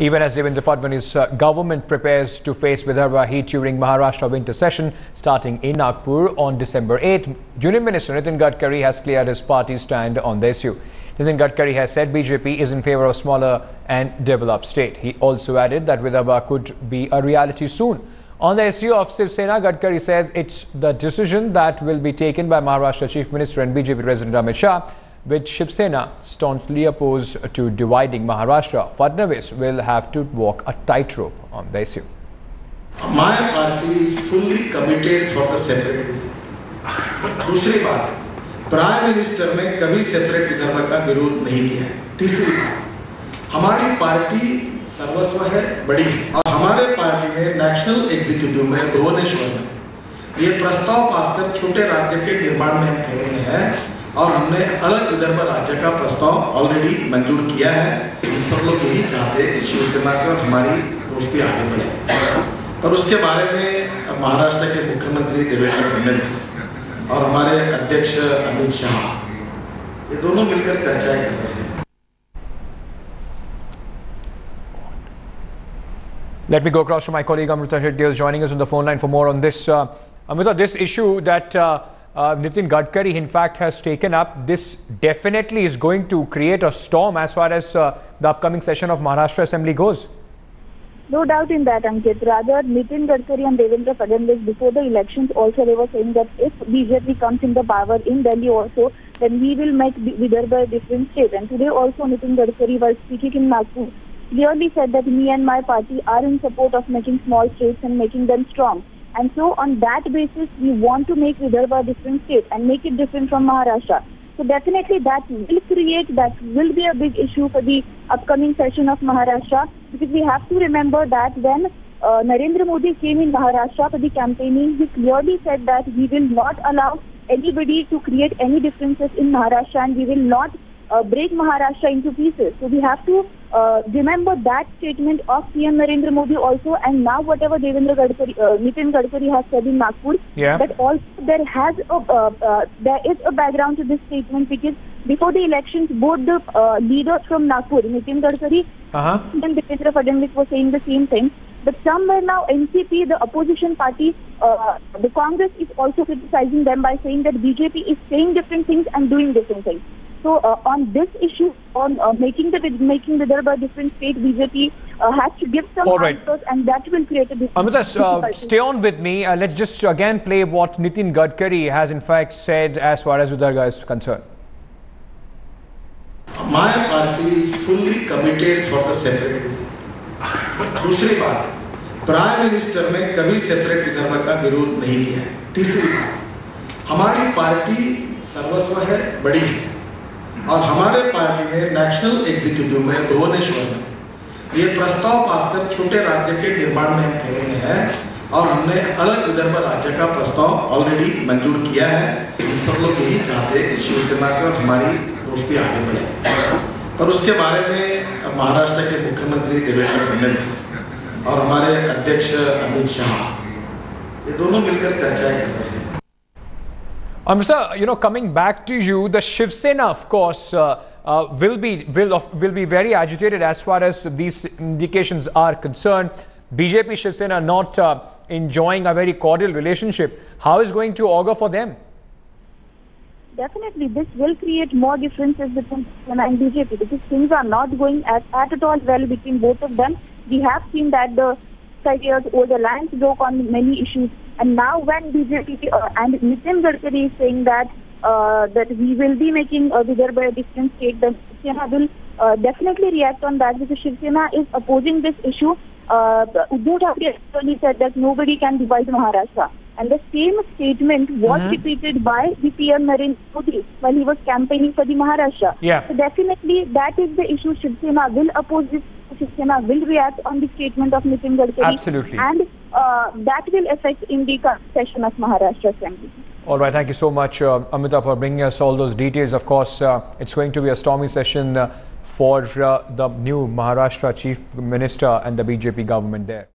Even as Devendra Fadnavis' government prepares to face Vidarbha heat during Maharashtra winter session starting in Nagpur on December 8th, Union Minister Nitin Gadkari has cleared his party's stand on the issue. Nitin Gadkari has said BJP is in favour of smaller and developed state. He also added that Vidarbha could be a reality soon. On the issue of Shiv Sena, Gadkari says it's the decision that will be taken by Maharashtra Chief Minister and BJP President Amit Shah, with Shiv Sena staunchly opposed to dividing Maharashtra. Fadnavis will have to walk a tightrope on the issue. My party is fully committed for the separate. दूसरी बात, prime minister ने कभी separate Vidarbha का विरोध नहीं किया है। तीसरी बात, हमारी पार्टी सर्वस्व है, बड़ी है और हमारे पार्टी ने नेशनल एग्जीक्यूटिव में भुवनेश्वर में ये प्रस्ताव पास कर छोटे राज्य के निर्माण में हम फेरे में है और हमने अलग विदर्भ राज्य का प्रस्ताव ऑलरेडी मंजूर किया है। हम सब लोग यही चाहते हैं कि शिवसेना की और हमारी दोस्ती आगे बढ़े, पर उसके बारे में महाराष्ट्र के मुख्यमंत्री देवेंद्र फडणवीस और हमारे अध्यक्ष अमित शाह ये दोनों मिलकर चर्चाएं कर रहे हैं। Let me go across to my colleague Amrita Shetty, who is joining us on the phone line for more on this. Amrita, this issue that Nitin Gadkari in fact has taken up, this definitely is going to create a storm as far as the upcoming session of Maharashtra Assembly goes. No doubt in that, Ankit. Rather, Nitin Gadkari and Devendra Fadnavis before the elections also they were saying that if BJP comes in the power in Delhi also, then we will make Vidarbha a different state. And today also Nitin Gadkari, while speaking in Nagpur, clearly said that me and my party are in support of making small states and making them strong. And so on that basis, we want to make Vidarbha a different state and make it different from Maharashtra. So definitely that will be a big issue for the upcoming session of Maharashtra, because we have to remember that when Narendra Modi came in Maharashtra for the campaigning, he clearly said that we will not allow anybody to create any differences in Maharashtra and we will not break Maharashtra into pieces. So we have to remember that statement of PM Narendra Modi also, and now whatever Nitin Gadkari has said in Nagpur, that also there is a background to this statement, because before the elections, both the leaders from Nagpur, Nitin Gadkari and Devendra Fadnavis were saying the same thing. But somewhere now NCP, the opposition party, the Congress is also criticizing them by saying that BJP is saying different things and doing different things. So on this issue, on making Vidarbha a different state, BJP has to give some answers, and that will create a different. Amrita, stay on with me. Let's just again play what Nitin Gadkari has in fact said as far as Vidarbha is concerned. My party is fully committed for the separate. दूसरी बात, prime minister ने कभी separate Vidarbha का विरोध नहीं किया है। तीसरी बात, हमारी पार्टी सर्वस्व है, बड़ी है और हमारे पार्टी ने नेशनल एग्जीक्यूटिव में भुवनेश्वर में ये प्रस्ताव पास कर छोटे राज्य के निर्माण में हम फेरे में है और हमने अलग विदर्भ राज्य का प्रस्ताव ऑलरेडी मंजूर किया है। हम सब लोग यही चाहते हैं कि शिवसेना की और हमारी दोस्ती आगे बढ़े, पर उसके बारे में महाराष्ट्र के मुख्यमंत्री देवेंद्र फडणवीस और हमारे अध्यक्ष अमित शाह ये दोनों मिलकर चर्चाएं कर रहे हैं। Sir, coming back to you, the Shiv Sena, of course, will be very agitated as far as these indications are concerned. BJP Shiv Sena not enjoying a very cordial relationship. How is going to augur for them? Definitely, this will create more differences between Shiv and BJP, because things are not going at all well between both of them. We have seen that the 5 years old alliance broke on many issues, and now when BJP and Nitin Gadkari is saying that we will be making Vidarbha a different state, then Shiv Sena will definitely react on that, because Shiv Sena is opposing this issue. Uddhav Thackeray actually said that nobody can divide Maharashtra. And the same statement was repeated by the PM Narendra Modi while he was campaigning for the Maharashtra. So definitely that is the issue. Shiv Sena will oppose this. Shiv Sena will react on the statement of Nitin Gadkari. Absolutely. And that will affect in the session of Maharashtra Assembly. All right. Thank you so much, Amrita, for bringing us all those details. Of course, it's going to be a stormy session for the new Maharashtra Chief Minister and the BJP government there.